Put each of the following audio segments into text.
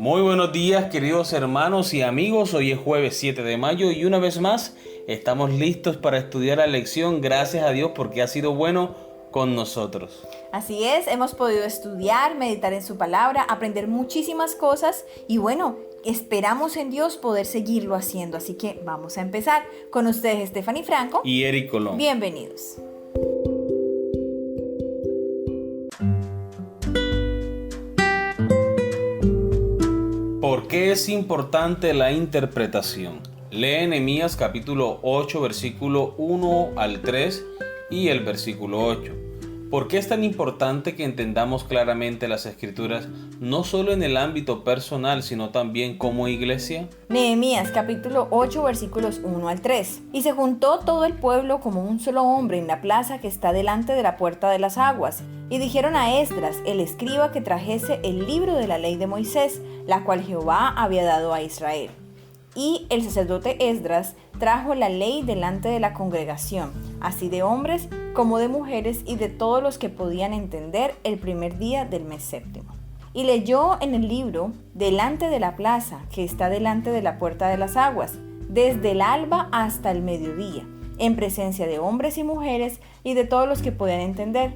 Muy buenos días, queridos hermanos y amigos. Hoy es jueves 7 de mayo y una vez más estamos listos para estudiar la lección. Gracias a Dios porque ha sido bueno con nosotros. Así es, hemos podido estudiar, meditar en su palabra, aprender muchísimas cosas y bueno, esperamos en Dios poder seguirlo haciendo. Así que vamos a empezar. Con ustedes Stephanie Franco Y Eric Colón. Bienvenidos. ¿Por qué es importante la interpretación? Lee Nehemías capítulo 8, versículo 1 al 3 y el versículo 8. ¿Por qué es tan importante que entendamos claramente las Escrituras, no solo en el ámbito personal, sino también como iglesia? Nehemías capítulo 8 versículos 1 al 3. Y se juntó todo el pueblo como un solo hombre en la plaza que está delante de la puerta de las aguas. Y dijeron a Esdras, el escriba, que trajese el libro de la ley de Moisés, la cual Jehová había dado a Israel. Y el sacerdote Esdras trajo la ley delante de la congregación, así de hombres como de mujeres y de todos los que podían entender, el primer día del mes séptimo. Y leyó en el libro delante de la plaza que está delante de la puerta de las aguas, desde el alba hasta el mediodía, en presencia de hombres y mujeres y de todos los que podían entender.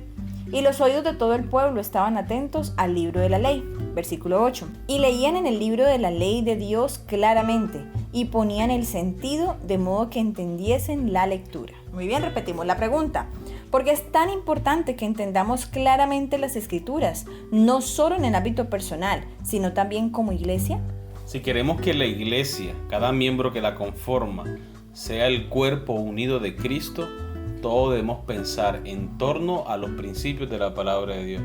Y los oídos de todo el pueblo estaban atentos al libro de la ley. Versículo 8. Y leían en el libro de la ley de Dios claramente y ponían el sentido de modo que entendiesen la lectura. Muy bien, repetimos la pregunta. ¿Por qué es tan importante que entendamos claramente las Escrituras, no solo en el ámbito personal, sino también como iglesia? Si queremos que la iglesia, cada miembro que la conforma, sea el cuerpo unido de Cristo, todos debemos pensar en torno a los principios de la palabra de Dios.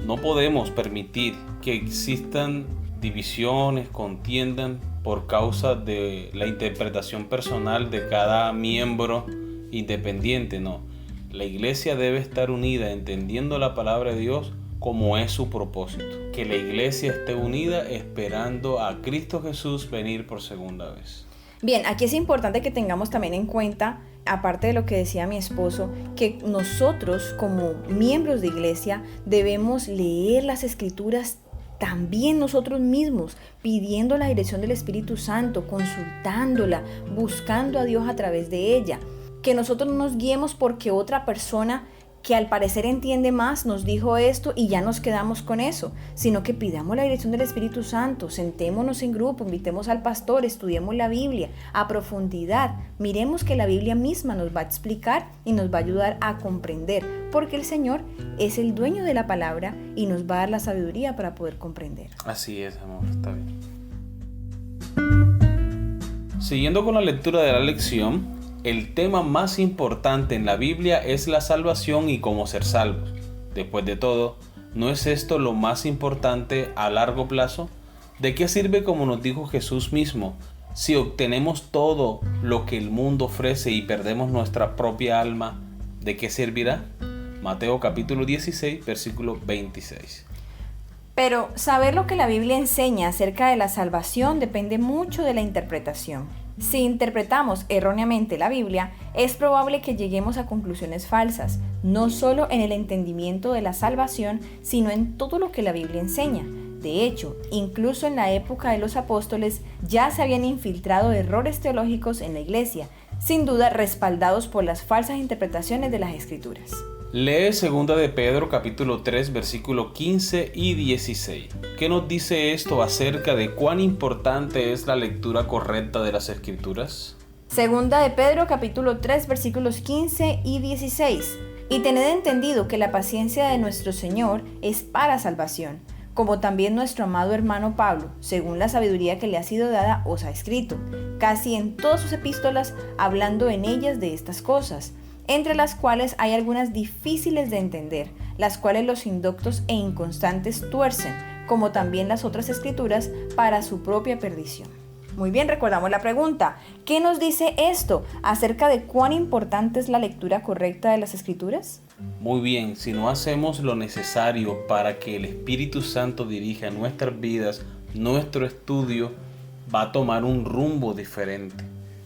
No podemos permitir que existan divisiones, contiendan por causa de la interpretación personal de cada miembro independiente, no. La iglesia debe estar unida entendiendo la palabra de Dios como es su propósito. Que la iglesia esté unida esperando a Cristo Jesús venir por segunda vez. Bien, aquí es importante que tengamos también en cuenta, aparte de lo que decía mi esposo, que nosotros como miembros de iglesia debemos leer las Escrituras también nosotros mismos, pidiendo la dirección del Espíritu Santo, consultándola, buscando a Dios a través de ella. Que nosotros no nos guiemos porque otra persona que al parecer entiende más nos dijo esto y ya nos quedamos con eso, sino que pidamos la dirección del Espíritu Santo, sentémonos en grupo, invitemos al pastor, estudiemos la Biblia a profundidad, miremos que la Biblia misma nos va a explicar y nos va a ayudar a comprender, porque el Señor es el dueño de la palabra y nos va a dar la sabiduría para poder comprender. Así es, amor, está bien. Siguiendo con la lectura de la lección, el tema más importante en la Biblia es la salvación y cómo ser salvos. Después de todo, ¿no es esto lo más importante a largo plazo? ¿De qué sirve, como nos dijo Jesús mismo, si obtenemos todo lo que el mundo ofrece y perdemos nuestra propia alma? ¿De qué servirá? Mateo capítulo 16, versículo 26. Pero saber lo que la Biblia enseña acerca de la salvación depende mucho de la interpretación. Si interpretamos erróneamente la Biblia, es probable que lleguemos a conclusiones falsas, no solo en el entendimiento de la salvación, sino en todo lo que la Biblia enseña. De hecho, incluso en la época de los apóstoles ya se habían infiltrado errores teológicos en la iglesia, sin duda respaldados por las falsas interpretaciones de las Escrituras. Lee 2 de Pedro capítulo 3 versículo 15 y 16. ¿Qué nos dice esto acerca de cuán importante es la lectura correcta de las Escrituras? 2 de Pedro capítulo 3 versículos 15 y 16. Y tened entendido que la paciencia de nuestro Señor es para salvación, como también nuestro amado hermano Pablo, según la sabiduría que le ha sido dada, os ha escrito, casi en todas sus epístolas, hablando en ellas de estas cosas, entre las cuales hay algunas difíciles de entender, las cuales los indoctos e inconstantes tuercen, como también las otras escrituras, para su propia perdición. Muy bien, recordamos la pregunta. ¿Qué nos dice esto acerca de cuán importante es la lectura correcta de las Escrituras? Muy bien, si no hacemos lo necesario para que el Espíritu Santo dirija nuestras vidas, nuestro estudio va a tomar un rumbo diferente.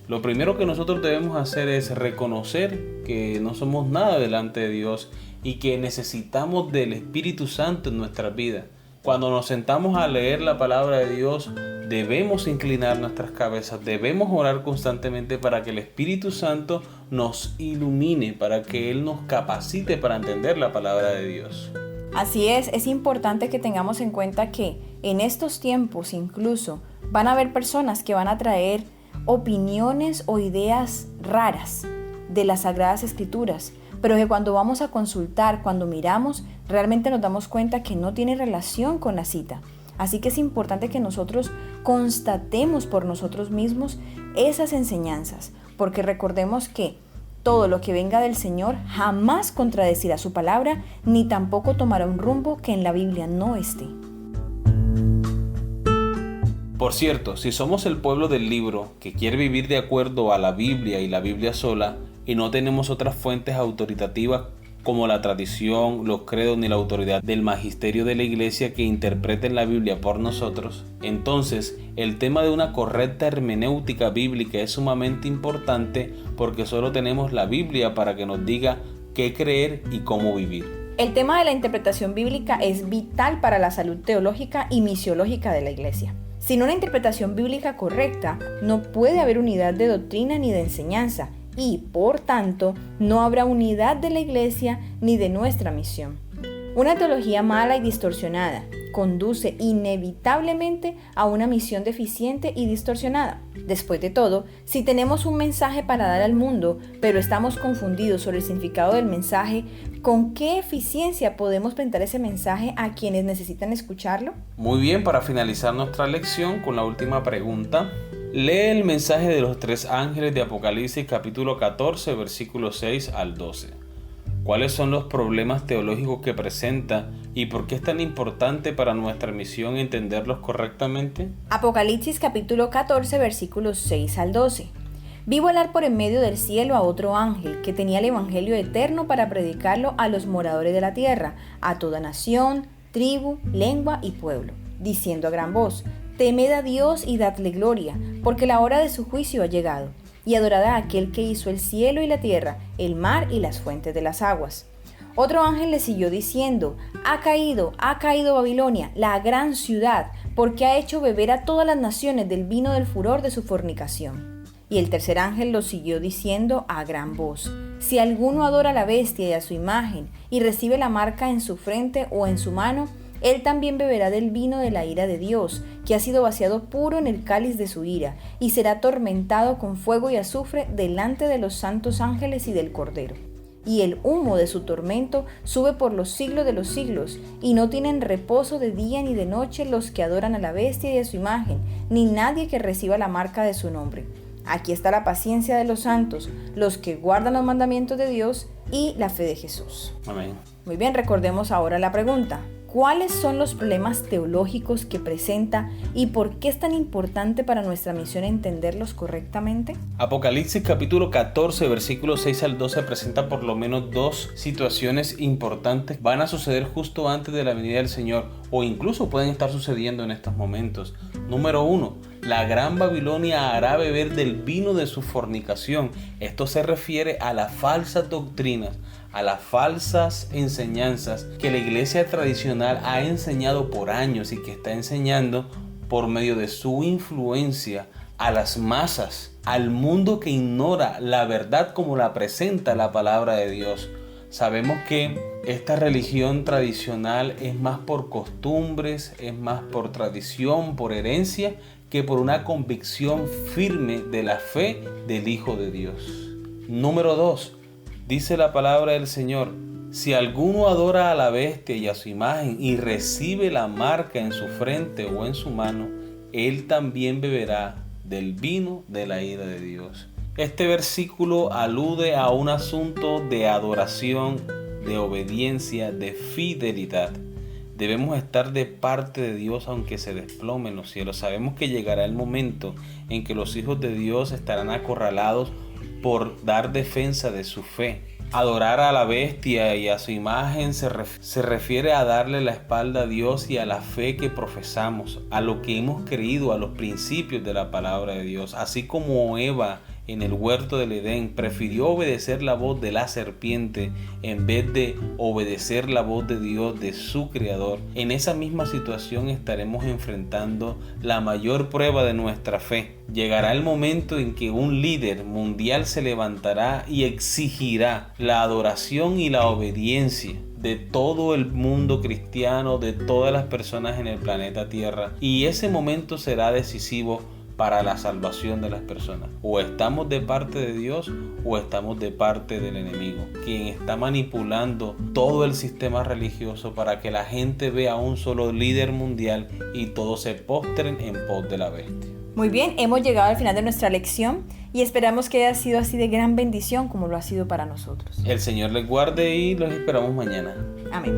Lo primero que nosotros debemos hacer es reconocer que no somos nada delante de Dios y que necesitamos del Espíritu Santo en nuestras vidas. Cuando nos sentamos a leer la palabra de Dios, debemos inclinar nuestras cabezas, debemos orar constantemente para que el Espíritu Santo nos ilumine, para que Él nos capacite para entender la palabra de Dios. Así es importante que tengamos en cuenta que en estos tiempos incluso van a haber personas que van a traer opiniones o ideas raras de las Sagradas Escrituras, pero que cuando vamos a consultar, cuando miramos, realmente nos damos cuenta que no tiene relación con la cita. Así que es importante que nosotros constatemos por nosotros mismos esas enseñanzas, porque recordemos que todo lo que venga del Señor jamás contradecirá su palabra, ni tampoco tomará un rumbo que en la Biblia no esté. Por cierto, si somos el pueblo del libro que quiere vivir de acuerdo a la Biblia y la Biblia sola, y no tenemos otras fuentes autoritativas como la tradición, los credos ni la autoridad del magisterio de la iglesia que interpreten la Biblia por nosotros, entonces el tema de una correcta hermenéutica bíblica es sumamente importante porque solo tenemos la Biblia para que nos diga qué creer y cómo vivir. El tema de la interpretación bíblica es vital para la salud teológica y misiológica de la iglesia. Sin una interpretación bíblica correcta, no puede haber unidad de doctrina ni de enseñanza, y, por tanto, no habrá unidad de la iglesia ni de nuestra misión. Una teología mala y distorsionada conduce inevitablemente a una misión deficiente y distorsionada. Después de todo, si tenemos un mensaje para dar al mundo, pero estamos confundidos sobre el significado del mensaje, ¿con qué eficiencia podemos presentar ese mensaje a quienes necesitan escucharlo? Muy bien, para finalizar nuestra lección con la última pregunta, lee el mensaje de los 3 ángeles de Apocalipsis capítulo 14, versículos 6 al 12. ¿Cuáles son los problemas teológicos que presenta y por qué es tan importante para nuestra misión entenderlos correctamente? Apocalipsis capítulo 14, versículos 6 al 12. Vi volar por en medio del cielo a otro ángel que tenía el evangelio eterno para predicarlo a los moradores de la tierra, a toda nación, tribu, lengua y pueblo, diciendo a gran voz: temed a Dios y dadle gloria, porque la hora de su juicio ha llegado, y adorad a aquel que hizo el cielo y la tierra, el mar y las fuentes de las aguas. Otro ángel le siguió diciendo: ha caído Babilonia, la gran ciudad, porque ha hecho beber a todas las naciones del vino del furor de su fornicación. Y el tercer ángel lo siguió diciendo a gran voz: si alguno adora a la bestia y a su imagen, y recibe la marca en su frente o en su mano, él también beberá del vino de la ira de Dios, que ha sido vaciado puro en el cáliz de su ira, y será atormentado con fuego y azufre delante de los santos ángeles y del Cordero. Y el humo de su tormento sube por los siglos de los siglos, y no tienen reposo de día ni de noche los que adoran a la bestia y a su imagen, ni nadie que reciba la marca de su nombre. Aquí está la paciencia de los santos, los que guardan los mandamientos de Dios y la fe de Jesús. Amén. Muy bien, recordemos ahora la pregunta. ¿Cuáles son los problemas teológicos que presenta y por qué es tan importante para nuestra misión entenderlos correctamente? Apocalipsis capítulo 14, versículos 6 al 12 presenta por lo menos 2 situaciones importantes. Van a suceder justo antes de la venida del Señor o incluso pueden estar sucediendo en estos momentos. Número 1. La gran Babilonia hará beber del vino de su fornicación. Esto se refiere a las falsas doctrinas, a las falsas enseñanzas que la iglesia tradicional ha enseñado por años y que está enseñando por medio de su influencia a las masas, al mundo que ignora la verdad como la presenta la palabra de Dios. Sabemos que esta religión tradicional es más por costumbres, es más por tradición, por herencia, que por una convicción firme de la fe del Hijo de Dios. Número 2. Dice la palabra del Señor: si alguno adora a la bestia y a su imagen y recibe la marca en su frente o en su mano, él también beberá del vino de la ira de Dios. Este versículo alude a un asunto de adoración, de obediencia, de fidelidad. Debemos estar de parte de Dios aunque se desplomen los cielos. Sabemos que llegará el momento en que los hijos de Dios estarán acorralados por dar defensa de su fe. Adorar a la bestia y a su imagen se refiere a darle la espalda a Dios y a la fe que profesamos, a lo que hemos creído, a los principios de la palabra de Dios. Así como Eva en el huerto del Edén prefirió obedecer la voz de la serpiente en vez de obedecer la voz de Dios, de su Creador, en esa misma situación estaremos enfrentando la mayor prueba de nuestra fe. Llegará el momento en que un líder mundial se levantará y exigirá la adoración y la obediencia de todo el mundo cristiano, de todas las personas en el planeta Tierra, y ese momento será decisivo para la salvación de las personas. O estamos de parte de Dios o estamos de parte del enemigo, quien está manipulando todo el sistema religioso para que la gente vea un solo líder mundial y todos se postren en pos de la bestia. Muy bien, hemos llegado al final de nuestra lección y esperamos que haya sido así de gran bendición como lo ha sido para nosotros. El Señor les guarde y los esperamos mañana. Amén.